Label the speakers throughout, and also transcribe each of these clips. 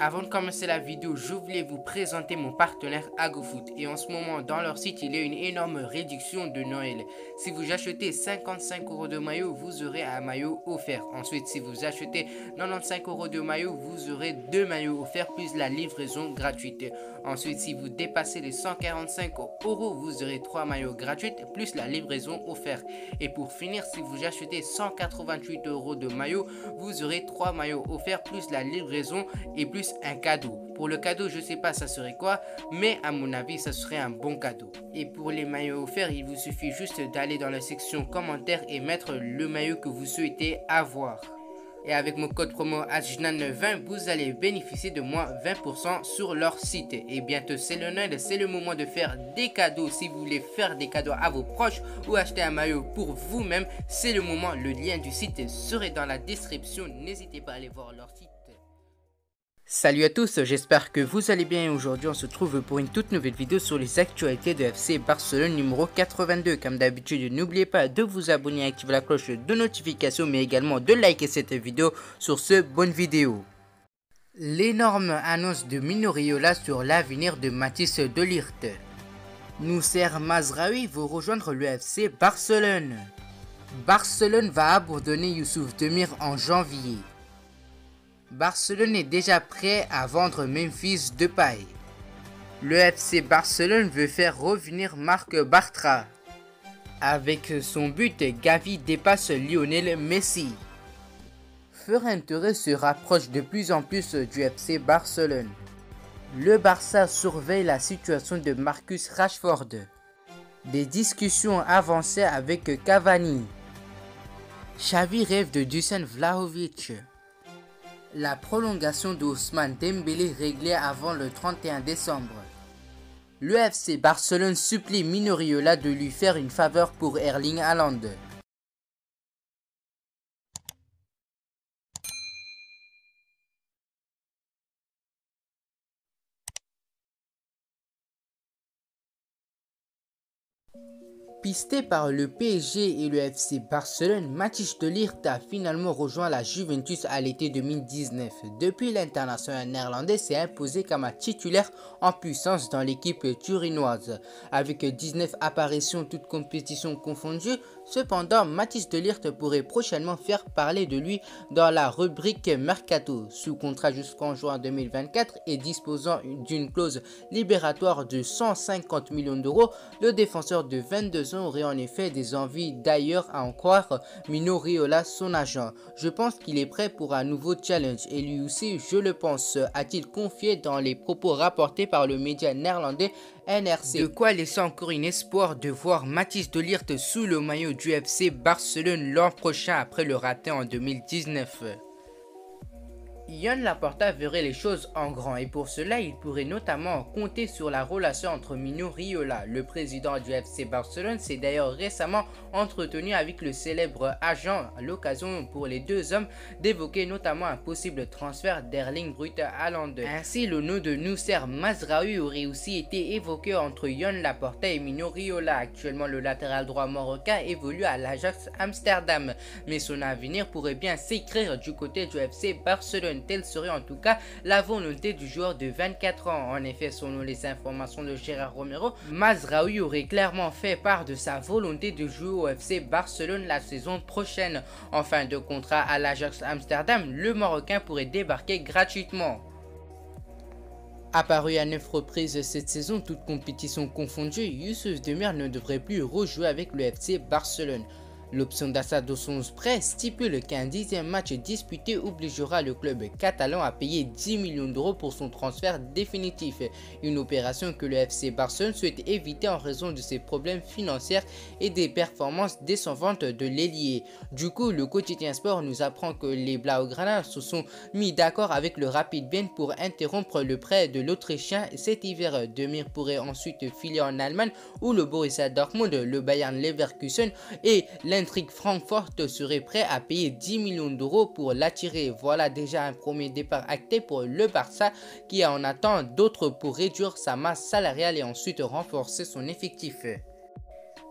Speaker 1: Avant de commencer la vidéo, je voulais vous présenter mon partenaire AgoFoot. Et en ce moment, dans leur site, il y a une énorme réduction de Noël. Si vous achetez 55 € de maillot, vous aurez un maillot offert. Ensuite, si vous achetez 95 € de maillot, vous aurez 2 maillots offerts plus la livraison gratuite. Ensuite, si vous dépassez les 145 €, vous aurez 3 maillots gratuits plus la livraison offerte. Et pour finir, si vous achetez 188 € de maillot, vous aurez 3 maillots offerts plus la livraison et plus un cadeau. Pour le cadeau, je sais pas ça serait quoi, mais à mon avis ça serait un bon cadeau. Et pour les maillots offerts, il vous suffit juste d'aller dans la section commentaires et mettre le maillot que vous souhaitez avoir. Et avec mon code promo AJNAN20, vous allez bénéficier de moins 20% sur leur site. Et bientôt c'est le Noël, c'est le moment de faire des cadeaux. Si vous voulez faire des cadeaux à vos proches ou acheter un maillot pour vous-même, c'est le moment. Le lien du site serait dans la description. N'hésitez pas à aller voir leur site. Salut à tous, j'espère que vous allez bien. Aujourd'hui on se trouve pour une toute nouvelle vidéo sur les actualités de FC Barcelone numéro 82. Comme d'habitude, n'oubliez pas de vous abonner et activer la cloche de notification, mais également de liker cette vidéo sur ce bonne vidéo. L'énorme annonce de Mino Raiola sur l'avenir de Matthijs de Ligt. Nousser Mazraoui va rejoindre le FC Barcelone. Barcelone va abandonner Youssouf Demir en janvier. Barcelone est déjà prêt à vendre Memphis Depay. Le FC Barcelone veut faire revenir Marc Bartra. Avec son but, Gavi dépasse Lionel Messi. Ferran Torres se rapproche de plus en plus du FC Barcelone. Le Barça surveille la situation de Marcus Rashford. Des discussions avancées avec Cavani. Xavi rêve de Dusan Vlahovic. La prolongation d'Ousmane Dembélé réglée avant le 31 décembre. Le FC Barcelone supplie Mino Raiola de lui faire une faveur pour Erling Haaland. Pisté par le PSG et le FC Barcelone, Matthijs de Ligt a finalement rejoint la Juventus à l'été 2019. Depuis, l'international néerlandais s'est imposé comme un titulaire en puissance dans l'équipe turinoise. Avec 19 apparitions toutes compétitions confondues, cependant Matthijs de Ligt pourrait prochainement faire parler de lui dans la rubrique Mercato. Sous contrat jusqu'en juin 2024 et disposant d'une clause libératoire de 150 millions d'euros, le défenseur de 22 ans aurait en effet des envies, d'ailleurs à en croire Mino Raiola, son agent. Je pense qu'il est prêt pour un nouveau challenge et lui aussi je le pense, a-t-il confié dans les propos rapportés par le média néerlandais NRC. De quoi laisser encore un espoir de voir Matthijs de Ligt sous le maillot du FC Barcelone l'an prochain après le raté en 2019. Joan Laporta verrait les choses en grand et pour cela il pourrait notamment compter sur la relation entre Mino Raiola. Le président du FC Barcelone s'est d'ailleurs récemment entretenu avec le célèbre agent à l'occasion pour les deux hommes d'évoquer notamment un possible transfert d'Erling Braut Haaland. Ainsi le nom de Nousser Mazraoui aurait aussi été évoqué entre Joan Laporta et Mino Raiola. Actuellement le latéral droit marocain évolue à l'Ajax Amsterdam, mais son avenir pourrait bien s'écrire du côté du FC Barcelone. Telle serait en tout cas la volonté du joueur de 24 ans. En effet, selon les informations de Gérard Romero, Mazraoui aurait clairement fait part de sa volonté de jouer au FC Barcelone la saison prochaine. En fin de contrat à l'Ajax Amsterdam, le Marocain pourrait débarquer gratuitement. Apparu à 9 reprises cette saison, toutes compétitions confondues, Youssouf Demir ne devrait plus rejouer avec le FC Barcelone. L'option d'achat de son prêt stipule qu'un 10e match disputé obligera le club catalan à payer 10 millions d'euros pour son transfert définitif. Une opération que le FC Barcelone souhaite éviter en raison de ses problèmes financiers et des performances décevantes de l'ailier. Du coup, le quotidien Sport nous apprend que les Blaugrana se sont mis d'accord avec le Rapid Vienne pour interrompre le prêt de l'Autrichien cet hiver. Demir pourrait ensuite filer en Allemagne où le Borussia Dortmund, le Bayern Leverkusen et l'Eintracht Francfort serait prêt à payer 10 millions d'euros pour l'attirer. Voilà déjà un premier départ acté pour le Barça qui en attend d'autres pour réduire sa masse salariale et ensuite renforcer son effectif.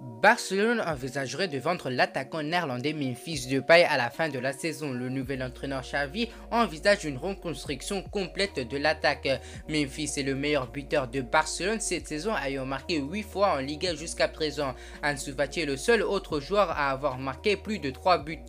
Speaker 1: Barcelone envisagerait de vendre l'attaquant néerlandais Memphis Depay à la fin de la saison. Le nouvel entraîneur Xavi envisage une reconstruction complète de l'attaque. Memphis est le meilleur buteur de Barcelone cette saison, ayant marqué 8 fois en Liga jusqu'à présent. Ansu Fati est le seul autre joueur à avoir marqué plus de 3 buts.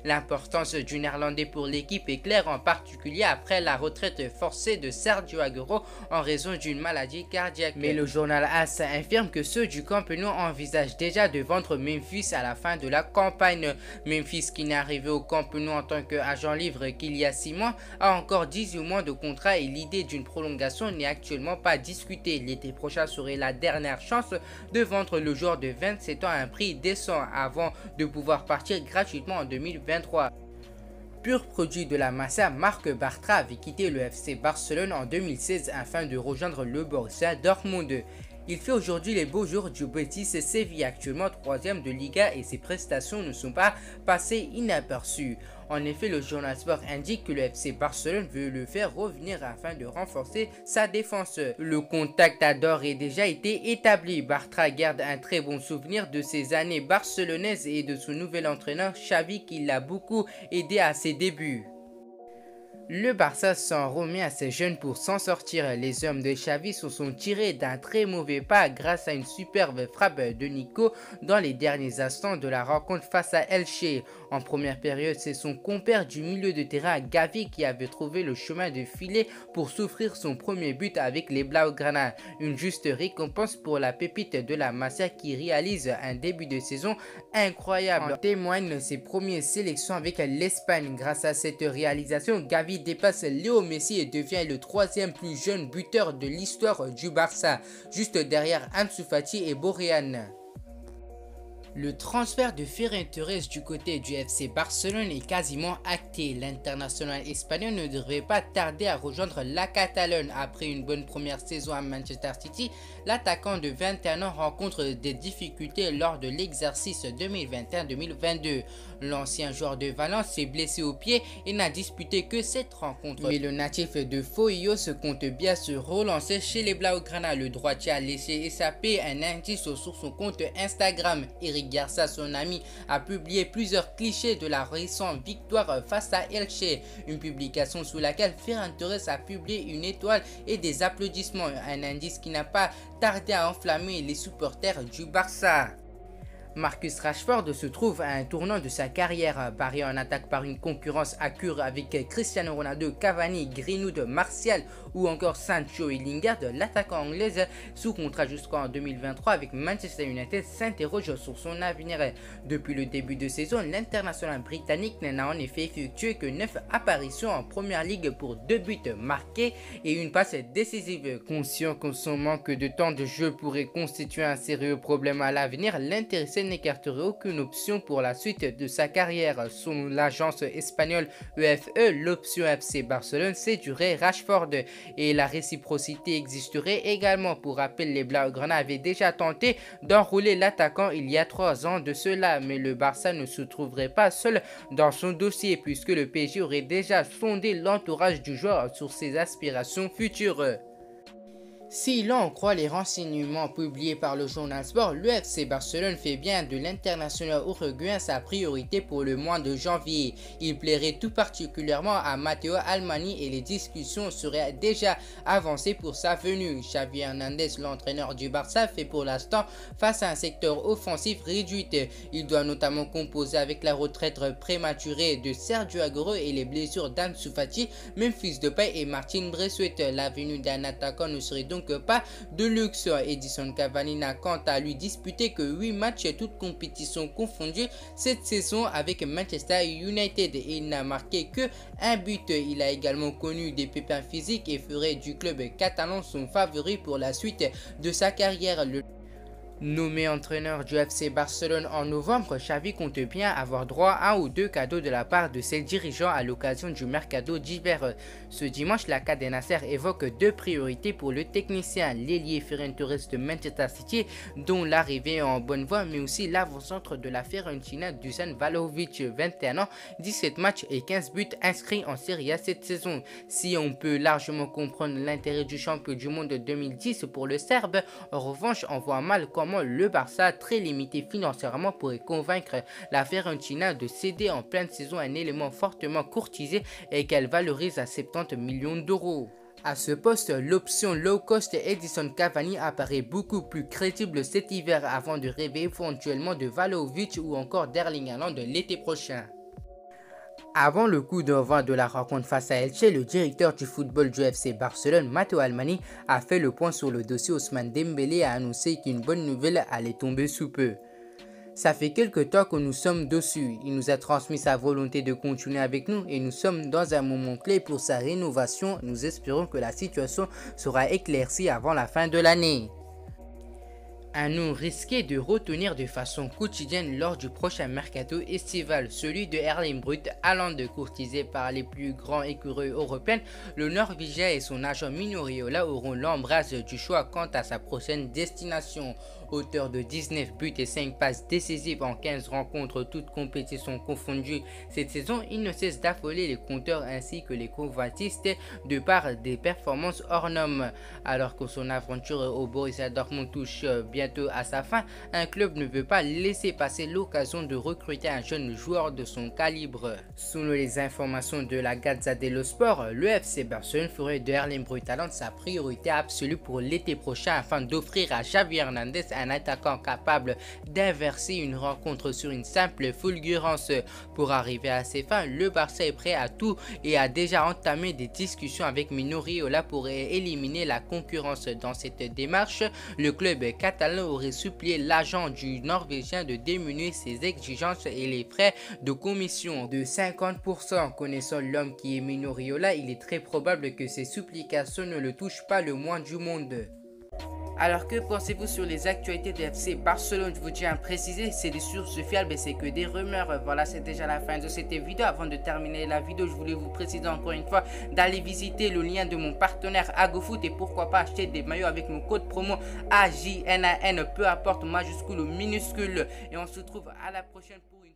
Speaker 1: L'importance du néerlandais pour l'équipe est claire, en particulier après la retraite forcée de Sergio Aguero en raison d'une maladie cardiaque. Mais le journal AS infirme que ceux du Camp Nou envisagent déjà de vendre Memphis à la fin de la campagne. Memphis, qui n'est arrivé au Camp Nou en tant qu'agent libre qu'il y a 6 mois, a encore 18 mois de contrat et l'idée d'une prolongation n'est actuellement pas discutée. L'été prochain serait la dernière chance de vendre le joueur de 27 ans à un prix décent avant de pouvoir partir gratuitement en 2023. Pur produit de la Masia, Marc Bartra avait quitté le FC Barcelone en 2016 afin de rejoindre le Borussia Dortmund. Il fait aujourd'hui les beaux jours du Betis Séville, actuellement 3e de Liga, et ses prestations ne sont pas passées inaperçues. En effet, le journal Sport indique que le FC Barcelone veut le faire revenir afin de renforcer sa défense. Le contact a d'ores et déjà été établi. Bartra garde un très bon souvenir de ses années barcelonaises et de son nouvel entraîneur Xavi, qui l'a beaucoup aidé à ses débuts. Le Barça s'en remet à ses jeunes pour s'en sortir. Les hommes de Xavi se sont tirés d'un très mauvais pas grâce à une superbe frappe de Nico dans les derniers instants de la rencontre face à Elche. En première période, c'est son compère du milieu de terrain Gavi qui avait trouvé le chemin de filet pour s'offrir son premier but avec les Blaugrana. Une juste récompense pour la pépite de la Masia qui réalise un début de saison incroyable. En témoignent ses premières sélections avec l'Espagne. Grâce à cette réalisation, Gavi dépasse Léo Messi et devient le 3e plus jeune buteur de l'histoire du Barça, juste derrière Ansu Fati et Borjan. Le transfert de Ferran Torres du côté du FC Barcelone est quasiment acté. L'international espagnol ne devrait pas tarder à rejoindre la Catalogne. Après une bonne première saison à Manchester City, l'attaquant de 21 ans rencontre des difficultés lors de l'exercice 2021-2022. L'ancien joueur de Valence s'est blessé au pied et n'a disputé que cette rencontre. Mais le natif de Foyos compte bien se relancer chez les Blaugrana. Le droitier a laissé échapper un indice sur son compte Instagram. Eric Garcia, son ami, a publié plusieurs clichés de la récente victoire face à Elche. Une publication sous laquelle Ferran Torres a publié une étoile et des applaudissements. Un indice qui n'a pas tardé à enflammer les supporters du Barça. Marcus Rashford se trouve à un tournant de sa carrière. Barré en attaque par une concurrence accrue avec Cristiano Ronaldo, Cavani, Greenwood, Martial ou encore Sancho et Lingard, l'attaquant anglais sous contrat jusqu'en 2023 avec Manchester United s'interroge sur son avenir. Depuis le début de saison, l'international britannique n'a en effet effectué que 9 apparitions en première ligue pour 2 buts marqués et une passe décisive. Conscient que son manque de temps de jeu pourrait constituer un sérieux problème à l'avenir, l'intéressé n'écarterait aucune option pour la suite de sa carrière. Selon l'agence espagnole EFE, l'option FC Barcelone séduirait Rashford et la réciprocité existerait également. Pour rappel, les Blaugrana avaient déjà tenté d'enrôler l'attaquant il y a 3 ans de cela, mais le Barça ne se trouverait pas seul dans son dossier puisque le PSG aurait déjà sondé l'entourage du joueur sur ses aspirations futures. Si l'on en croit les renseignements publiés par le journal Sport, le FC Barcelone fait bien de l'international uruguayen sa priorité pour le mois de janvier. Il plairait tout particulièrement à Matteo Almani et les discussions seraient déjà avancées pour sa venue. Xavi Hernandez, l'entraîneur du Barça, fait pour l'instant face à un secteur offensif réduit. Il doit notamment composer avec la retraite prématurée de Sergio Aguero et les blessures d'Ansu Fati, Memphis Depay et Martin Braithwaite. La venue d'un attaquant ne serait donc pas de luxe. Edinson Cavani n'a quant à lui disputé que 8 matchs toutes compétitions confondues cette saison avec Manchester United et il n'a marqué que un but. Il a également connu des pépins physiques et ferait du club catalan son favori pour la suite de sa carrière. Nommé entraîneur du FC Barcelone en novembre, Xavi compte bien avoir droit à 1 ou 2 cadeaux de la part de ses dirigeants à l'occasion du mercato d'hiver. Ce dimanche, la Cadena Ser évoque 2 priorités pour le technicien, l'ailier Ferran Torres de Manchester City, dont l'arrivée en bonne voie, mais aussi l'avant-centre de la Fiorentina Dusan Vlahovic, 21 ans, 17 matchs et 15 buts inscrits en Serie A cette saison. Si on peut largement comprendre l'intérêt du champion du monde 2010 pour le Serbe, en revanche, on voit mal comment comment le Barça, très limité financièrement, pourrait convaincre la Fiorentina de céder en pleine saison un élément fortement courtisé et qu'elle valorise à 70 millions d'euros. À ce poste, l'option low cost Edinson Cavani apparaît beaucoup plus crédible cet hiver avant de rêver éventuellement de Vlahovic ou encore d'Erling Haaland l'été prochain. Avant le coup d'envoi de la rencontre face à Elche, le directeur du football du FC Barcelone, Matteo Almani, a fait le point sur le dossier Ousmane Dembélé et a annoncé qu'une bonne nouvelle allait tomber sous peu. Ça fait quelque temps que nous sommes dessus. Il nous a transmis sa volonté de continuer avec nous et nous sommes dans un moment clé pour sa rénovation. Nous espérons que la situation sera éclaircie avant la fin de l'année. Un nom risqué de retenir de façon quotidienne lors du prochain mercato estival, celui de Erling Braut Haaland, courtisé par les plus grands écureuils européens. Le Norvégien et son agent Mino Raiola auront l'embrasse du choix quant à sa prochaine destination. Auteur de 19 buts et 5 passes décisives en 15 rencontres, toutes compétitions confondues cette saison, il ne cesse d'affoler les compteurs ainsi que les convoitistes de par des performances hors normes. Alors que son aventure au Borussia Dortmund touche bientôt à sa fin, un club ne veut pas laisser passer l'occasion de recruter un jeune joueur de son calibre. Selon les informations de la Gazzetta dello Sport, le FC Barcelone ferait de Erling Braut Haaland sa priorité absolue pour l'été prochain afin d'offrir à Xavi Hernandez un attaquant capable d'inverser une rencontre sur une simple fulgurance. Pour arriver à ses fins, le Barça est prêt à tout et a déjà entamé des discussions avec Mino Raiola pour éliminer la concurrence. Dans cette démarche, le club catalan aurait supplié l'agent du Norvégien de diminuer ses exigences et les frais de commission de 50%. Connaissant l'homme qui est Mino Raiola, il est très probable que ces supplications ne le touchent pas le moins du monde. Alors que pensez-vous sur les actualités de FC Barcelone? Je vous tiens à préciser, c'est des sources fiables et c'est que des rumeurs. Voilà, c'est déjà la fin de cette vidéo. Avant de terminer la vidéo, je voulais vous préciser encore une fois d'aller visiter le lien de mon partenaire AgoFoot et pourquoi pas acheter des maillots avec mon code promo AJNAN, peu importe majuscule ou minuscule. Et on se retrouve à la prochaine pour une